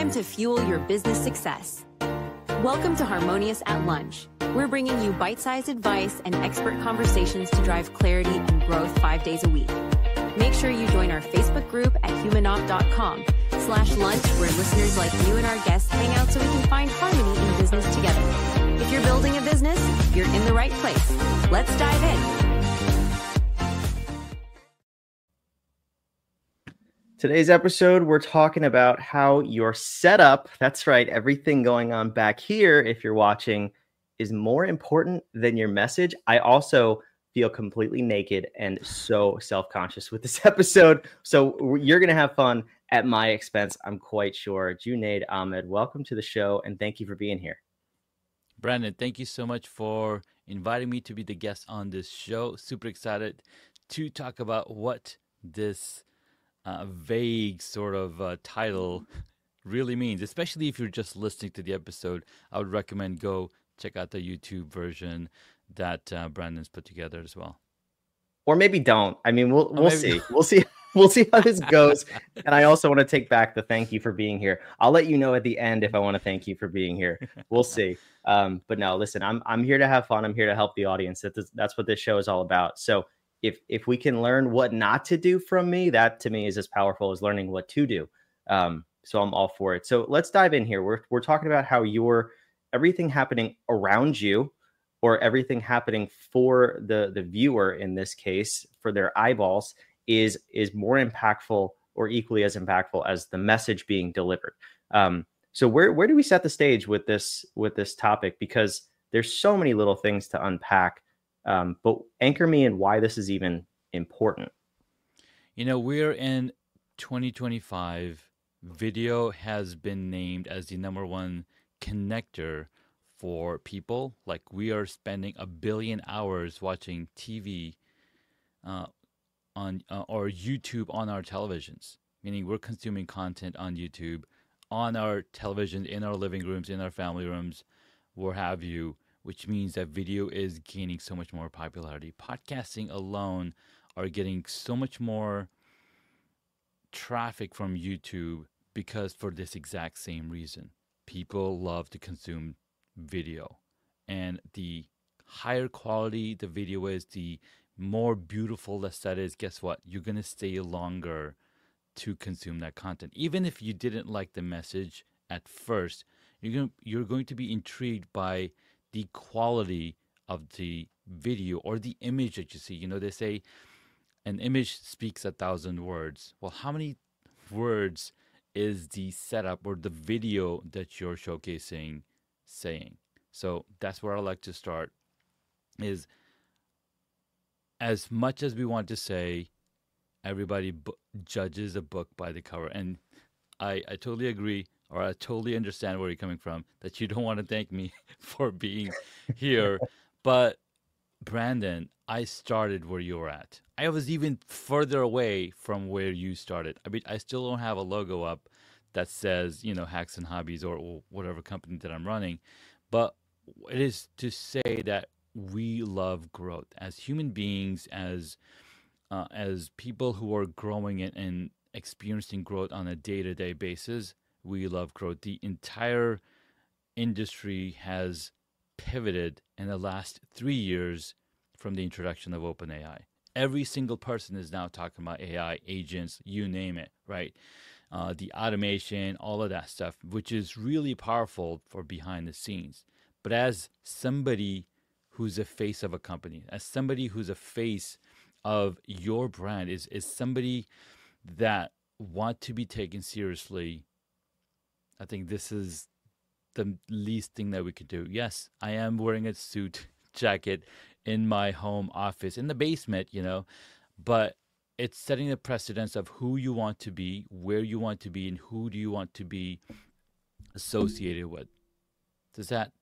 time to fuel your business success. Welcome to Harmonious at Lunch. We're bringing you bite-sized advice and expert conversations to drive clarity and growth 5 days a week. Make sure you join our Facebook group at humanopt.com/lunch, where listeners like you and our guests hang out so we can find harmony in business together. If you're building a business, you're in the right place. Let's dive in. Today's episode, we're talking about how your setup, that's right, everything going on back here, if you're watching, is more important than your message. I also feel completely naked and so self-conscious with this episode. So you're going to have fun at my expense, I'm quite sure. Junaid Ahmed, welcome to the show, and thank you for being here. Brandon, thank you so much for inviting me to be the guest on this show. Super excited to talk about what this vague sort of title really means, especially if you're just listening to the episode. I would recommend go check out the YouTube version that Brandon's put together as well. Or maybe don't. I mean, we'll see. We'll see how this goes. And I also want to take back the thank you for being here. I'll let you know at the end if I want to thank you for being here. We'll see. But no, listen, I'm here to have fun. I'm here to help the audience. That's what this show is all about. So if we can learn what not to do from me, that to me is as powerful as learning what to do. So I'm all for it. So let's dive in here. We're talking about how everything happening around you, or everything happening for the viewer in this case, for their eyeballs, is more impactful or equally as impactful as the message being delivered. So where do we set the stage with this topic? Because there's so many little things to unpack. But anchor me in why this is even important. You know, we're in 2025. Video has been named as the number one connector for people. Like, we are spending 1 billion hours watching TV on or YouTube on our televisions, meaning we're consuming content on YouTube, on our television, in our living rooms, in our family rooms, where have you, which means that video is gaining so much more popularity. Podcasting alone are getting so much more traffic from YouTube because for this exact same reason. People love to consume video. And the higher quality the video is, the more beautiful the set is, guess what? You're going to stay longer to consume that content. Even if you didn't like the message at first, you're going to be intrigued by the quality of the video or the image that you see. You know, they say an image speaks 1,000 words. Well, how many words is the setup or the video that you're showcasing saying? So that's where I like to start, is as much as we want to say everybody judges a book by the cover. And I totally agree, or I totally understand where you're coming from, that you don't want to thank me for being here. But Brandon, I started where you were at. I was even further away from where you started. I mean, I still don't have a logo up that says, you know, Hacks and Hobbies or whatever company that I'm running. But it is to say that we love growth as human beings, as people who are growing and experiencing growth on a day-to-day basis. We love growth. The entire industry has pivoted in the last 3 years from the introduction of OpenAI. Every single person is now talking about AI, agents, you name it, right? The automation, all of that stuff, which is really powerful for behind the scenes. But as somebody who's a face of a company, as somebody who's a face of your brand, is somebody that want to be taken seriously, I think this is the least thing that we could do. Yes, I am wearing a suit jacket in my home office, in the basement, you know, but it's setting the precedence of who you want to be, where you want to be, and who do you want to be associated with. Does that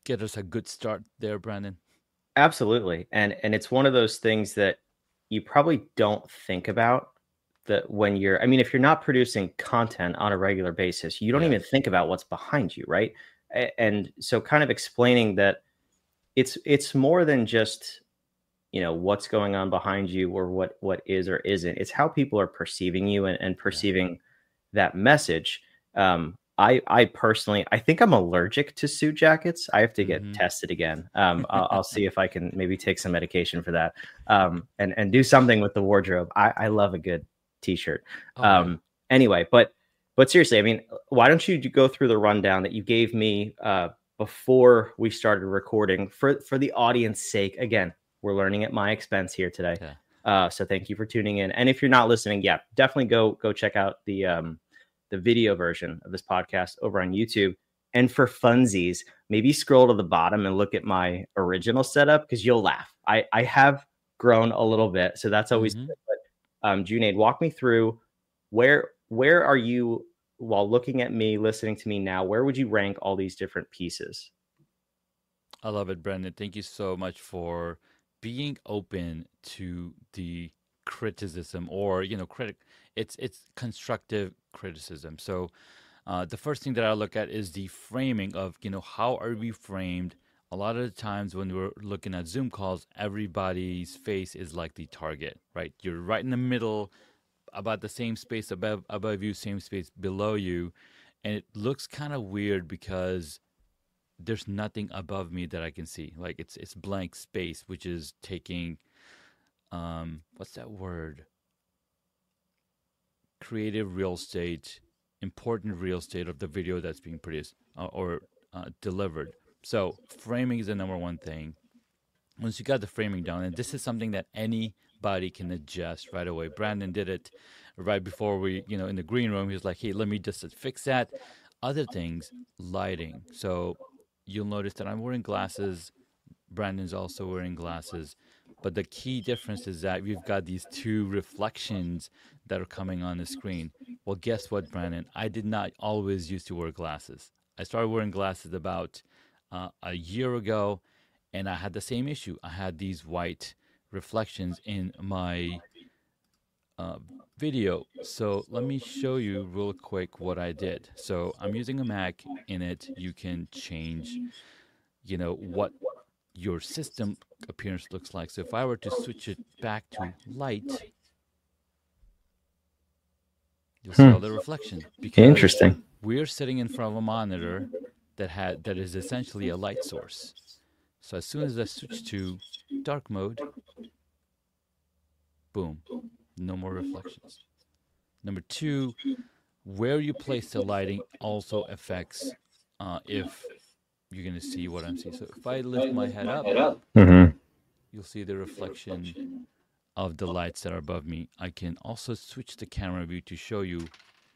get us a good start there, Brandon? Absolutely. And it's one of those things that you probably don't think about, that when you're, I mean, if you're not producing content on a regular basis, you don't even think about what's behind you, right? And so kind of explaining that it's more than just, you know, what's going on behind you or what is or isn't. It's how people are perceiving you and perceiving that message. I personally, I think I'm allergic to suit jackets. I have to get Mm-hmm. tested again. I'll see if I can maybe take some medication for that. And do something with the wardrobe. I love a good t-shirt. Oh yeah. Anyway, but seriously, I mean, why don't you go through the rundown that you gave me before we started recording for the audience sake? Again, we're learning at my expense here today. Yeah. So thank you for tuning in. And if you're not listening, yeah, definitely go check out the video version of this podcast over on YouTube. And for funsies, maybe scroll to the bottom and look at my original setup because you'll laugh. I have grown a little bit, so that's always Mm-hmm. good. But Junaid, walk me through where are you while looking at me, listening to me now, where would you rank all these different pieces? I love it, Brendan. Thank you so much for being open to the criticism, or it's constructive criticism. So the first thing that I look at is the framing of, how are we framed? A lot of the times when we're looking at Zoom calls, everybody's face is like the target, right? You're right in the middle, about the same space above you, same space below you, and it looks kind of weird because there's nothing above me that I can see. Like it's blank space, which is taking what's that word? Creative real estate, important real estate of the video that's being produced or delivered. So framing is the number one thing. Once you got the framing down, and this is something that anybody can adjust right away. Brandon did it right before we, in the green room. He was like, "Hey, let me just fix that." Other things, lighting. So you'll notice that I'm wearing glasses. Brandon's also wearing glasses. But the key difference is that we've got these two reflections that are coming on the screen. Well, guess what, Brandon? I did not always used to wear glasses. I started wearing glasses about a year ago, and I had the same issue. I had these white reflections in my video. So let me show you real quick what I did. So I'm using a Mac. In it, you can change, what your system appearance looks like. So if I were to switch it back to light, you'll see all the reflection because Interesting. we're sitting in front of a monitor that is essentially a light source. So as soon as I switch to dark mode, boom, no more reflections. Number two, where you place the lighting also affects if you're going to see what I'm seeing. So if I lift my head up, Mm-hmm. you'll see the reflection of the lights that are above me. I can also switch the camera view to show you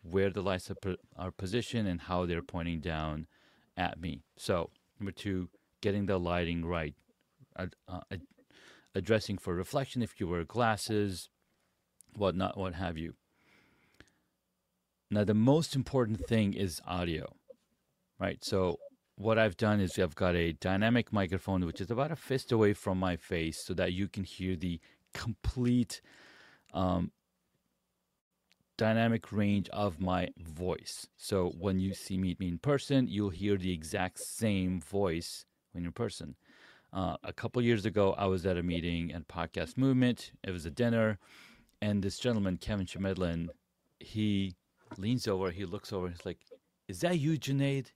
where the lights are positioned and how they're pointing down at me. So number two, getting the lighting right. Addressing for reflection if you wear glasses, whatnot, what have you. Now, the most important thing is audio, right? So what I've done is I've got a dynamic microphone, which is about a fist away from my face so that you can hear the complete dynamic range of my voice. So when you see me in person, you'll hear the exact same voice when you're in person. A couple years ago, I was at a meeting at Podcast Movement. It was a dinner, and this gentleman, Kevin Schmidlin, he leans over, he looks over, he's like, "Is that you, Junaid?"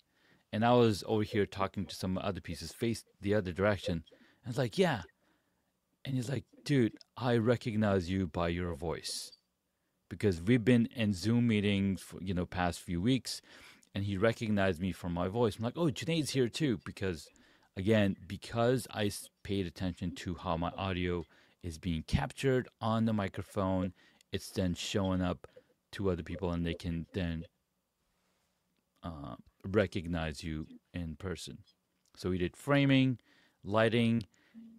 And I was over here talking to some other pieces, faced the other direction. I was like, "Yeah." And he's like, "Dude, I recognize you by your voice." Because we've been in Zoom meetings for, past few weeks, and he recognized me from my voice. I'm like, "Oh, Junaid's here too." Because I paid attention to how my audio is being captured on the microphone, it's then showing up to other people, and they can then recognize you in person. So we did framing, lighting,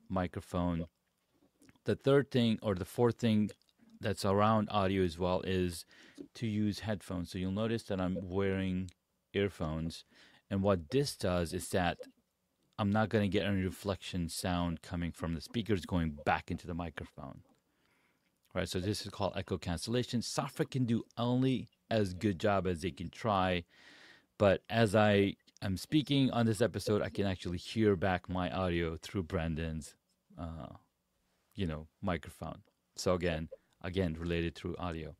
microphone. The third thing, or the fourth thing that's around audio as well, is to use headphones. So you'll notice that I'm wearing earphones, and what this does is that I'm not going to get any reflection sound coming from the speakers going back into the microphone. Right, so this is called echo cancellation. Software can do only as good job as they can try, but as I am speaking on this episode, I can actually hear back my audio through Brandon's, microphone. So again, related through audio.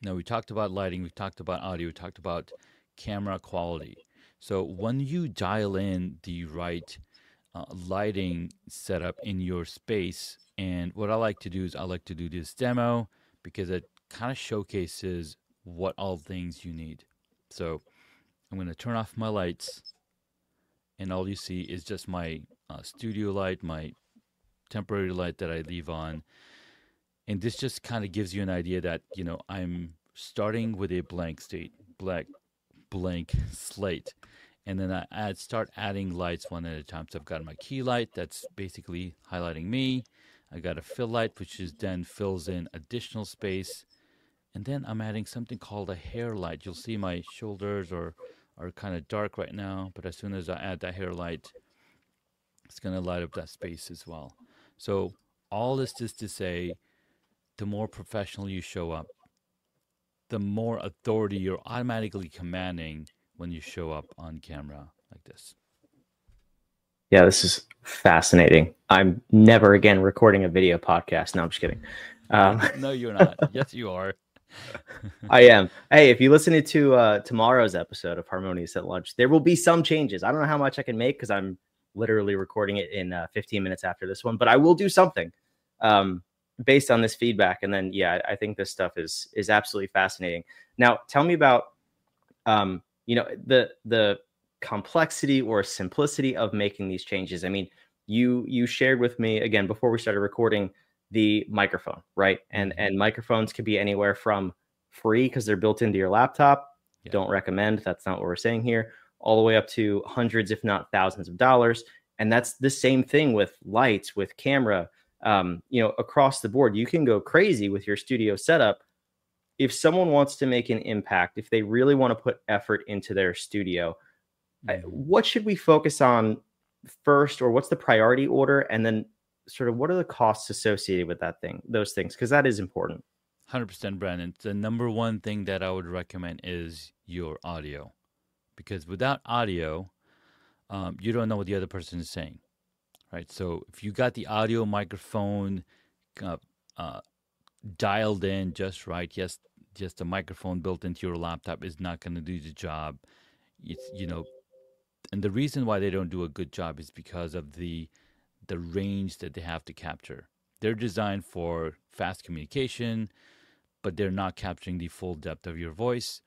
Now, we talked about lighting, we talked about audio, we talked about camera quality. So when you dial in the right lighting setup in your space, and what I like to do is I like to do this demo because it kind of showcases what all things you need. So I'm going to turn off my lights, and all you see is just my studio light, my temporary light that I leave on. And this just kind of gives you an idea that, I'm starting with a blank slate. And then I start adding lights one at a time. So I've got my key light that's basically highlighting me. I got a fill light, which is then fills in additional space. And then I'm adding something called a hair light. You'll see my shoulders are kind of dark right now, but as soon as I add that hair light, it's going to light up that space as well. So all this is to say, the more professional you show up, the more authority you're automatically commanding when you show up on camera like this. Yeah, this is fascinating. I'm never again recording a video podcast. No, I'm just kidding. No, you're not. Yes, you are. I am. Hey, if you listen to tomorrow's episode of Harmonious at Lunch, there will be some changes. I don't know how much I can make because I'm literally recording it in 15 minutes after this one, but I will do something based on this feedback. And then, yeah, I think this stuff is absolutely fascinating. Now, tell me about the complexity or simplicity of making these changes. I mean, you shared with me again before we started recording the microphone, right? And microphones can be anywhere from free because they're built into your laptop. Yeah. Don't recommend. That's not what we're saying here. All the way up to hundreds, if not thousands of dollars. And that's the same thing with lights, with camera, across the board. You can go crazy with your studio setup. If someone wants to make an impact, if they really want to put effort into their studio, what should we focus on first, or what's the priority order? And then sort of what are the costs associated with those things? Because that is important. 100%, Brandon. The number one thing that I would recommend is your audio. Because without audio, you don't know what the other person is saying, right? So if you got the audio microphone dialed in just right, yes, just a microphone built into your laptop is not going to do the job. It's, and the reason why they don't do a good job is because of the range that they have to capture. They're designed for fast communication, but they're not capturing the full depth of your voice.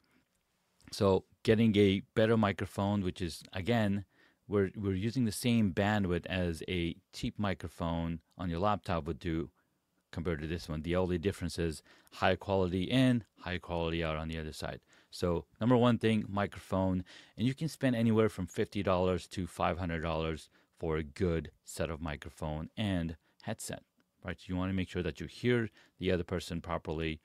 So getting a better microphone, which is, again, we're using the same bandwidth as a cheap microphone on your laptop would do compared to this one. The only difference is high quality in, high quality out on the other side. So number one thing, microphone. And you can spend anywhere from $50 to $500 for a good set of microphone and headset, right? You want to make sure that you hear the other person properly.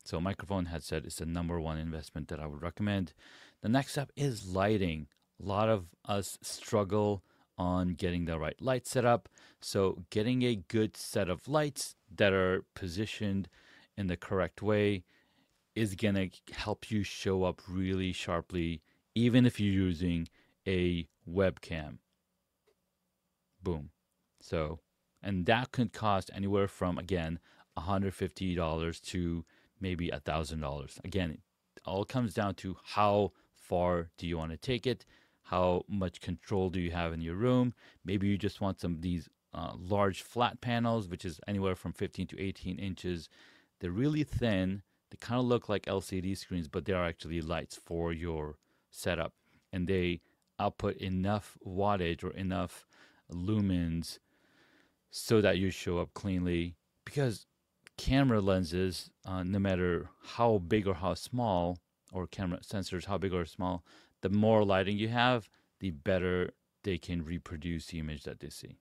So microphone, headset is the number one investment that I would recommend. The next step is lighting. A lot of us struggle on getting the right light set up. So getting a good set of lights that are positioned in the correct way is going to help you show up really sharply, even if you're using a webcam. Boom. So, and that could cost anywhere from, again, $150 to maybe $1,000. Again, it all comes down to how far do you want to take it? How much control do you have in your room? Maybe you just want some of these large flat panels, which is anywhere from 15 to 18 inches. They're really thin. They kind of look like LCD screens, but they are actually lights for your setup. And they output enough wattage or enough lumens so that you show up cleanly. Because camera lenses, no matter how big or how small, or camera sensors, how big or small, the more lighting you have, the better they can reproduce the image that they see.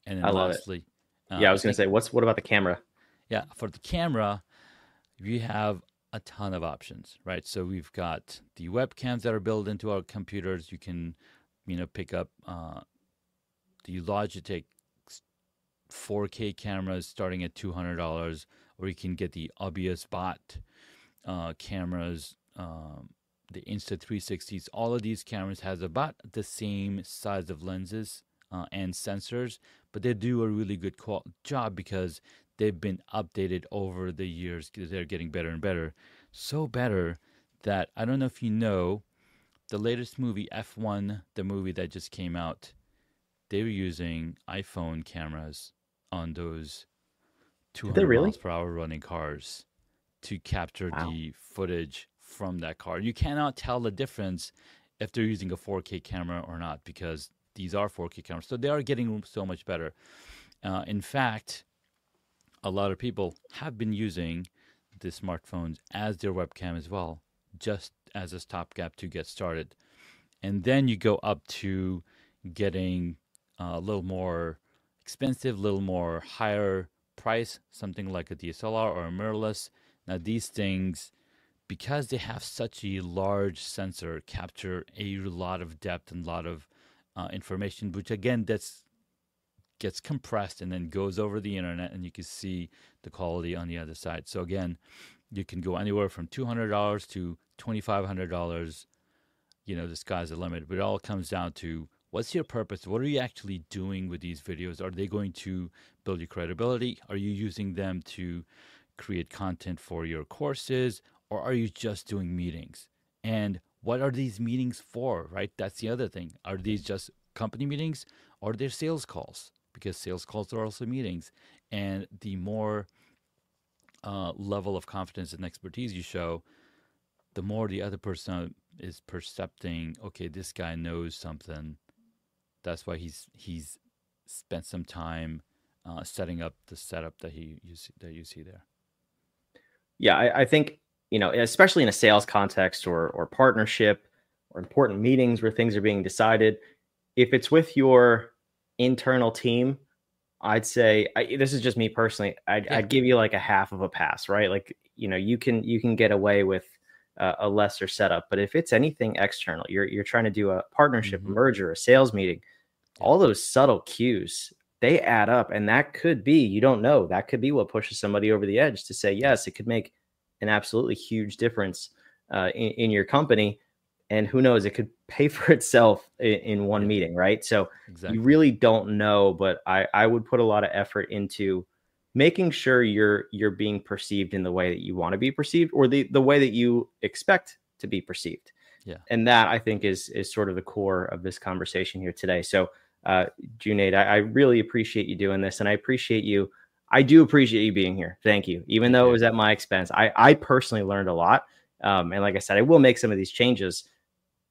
And then lastly, I was going to say, what about the camera? Yeah, for the camera, we have a ton of options, right? So we've got the webcams that are built into our computers. You can, pick up the Logitech 4K cameras starting at $200, or you can get the obvious bot cameras, the Insta360s. All of these cameras has about the same size of lenses and sensors, but they do a really good job because they've been updated over the years. They're getting better and better. So better that I don't know if you know, the latest movie, F1, the movie that just came out, they were using iPhone cameras on those 200 miles per hour running cars to capture the footage from that car. You cannot tell the difference if they're using a 4K camera or not, because these are 4K cameras. So they are getting so much better. In fact, a lot of people have been using the smartphones as their webcam as well, just as a stopgap to get started. And then you go up to getting a little more expensive, a little more higher price, something like a DSLR or a mirrorless. Now these things, because they have such a large sensor, capture a lot of depth and a lot of information, which again, gets compressed and then goes over the internet, and you can see the quality on the other side. So again, you can go anywhere from $200 to $2,500. The sky's the limit. But it all comes down to, what's your purpose? What are you actually doing with these videos? Are they going to build your credibility? Are you using them to create content for your courses? Or are you just doing meetings? And what are these meetings for, right? That's the other thing. Are these just company meetings, or are they sales calls? Because sales calls are also meetings. And the more level of confidence and expertise you show, the more the other person is percepting, okay, this guy knows something. That's why he's spent some time setting up the setup that you see there. Yeah, I think, especially in a sales context or partnership or important meetings where things are being decided, if it's with your internal team, I'd say, this is just me personally, I'd give you like a half of a pass, right? Like, you can get away with a lesser setup, but if it's anything external, you're trying to do a partnership, a merger, a sales meeting, all those subtle cues, they add up. And that could be, you don't know, that could be what pushes somebody over the edge to say, yes, it could make an absolutely huge difference in your company. And who knows, it could pay for itself in one meeting, right? So you really don't know, but I would put a lot of effort into making sure you're being perceived in the way that you want to be perceived, or the way that you expect to be perceived. Yeah. And that, I think, is sort of the core of this conversation here today. So Junaid, I really appreciate you doing this, and I do appreciate you being here. Thank you. Even though it was at my expense, I personally learned a lot. And like I said, I will make some of these changes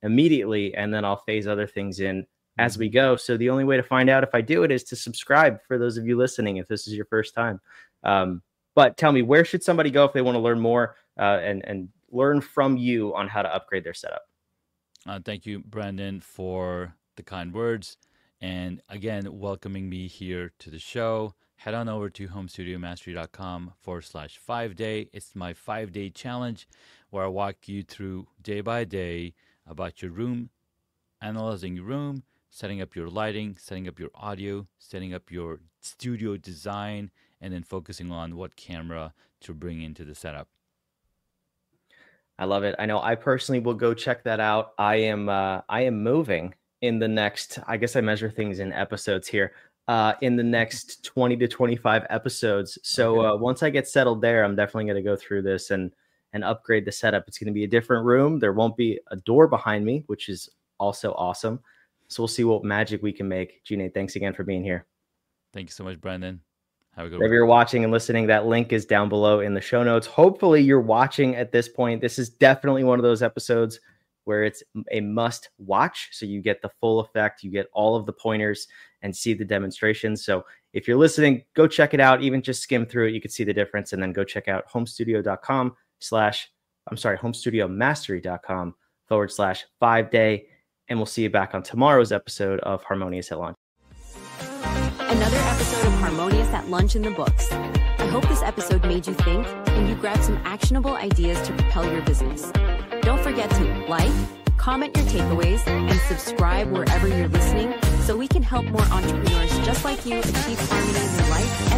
immediately, and then I'll phase other things in as we go. So the only way to find out if I do it is to subscribe, for those of you listening, if this is your first time. But tell me, where should somebody go if they want to learn more and learn from you on how to upgrade their setup? Thank you, Brandon, for the kind words. And again, welcoming me here to the show. Head on over to homestudiomastery.com/5-day. It's my 5-day challenge where I walk you through day by day about your room, analyzing your room, setting up your lighting, setting up your audio, setting up your studio design, and then focusing on what camera to bring into the setup. I love it. I know I personally will go check that out. I am moving in the next, I guess I measure things in episodes here, in the next 20 to 25 episodes. So once I get settled there, I'm definitely going to go through this and upgrade the setup. It's going to be a different room. There won't be a door behind me, which is also awesome. So we'll see what magic we can make. Junaid, thanks again for being here. Thank you so much, Brandon. Have a good one. If you're watching and listening, that link is down below in the show notes. Hopefully you're watching at this point. This is definitely one of those episodes where it's a must watch. So you get the full effect, you get all of the pointers and see the demonstrations. So if you're listening, go check it out. Even just skim through it, you can see the difference. And then go check out homestudiomastery.com/5-day. And we'll see you back on tomorrow's episode of Harmonious at Lunch. Another episode of Harmonious at Lunch in the books. I hope this episode made you think and you grabbed some actionable ideas to propel your business. Don't forget to like, comment your takeaways, and subscribe wherever you're listening so we can help more entrepreneurs just like you achieve harmony in their life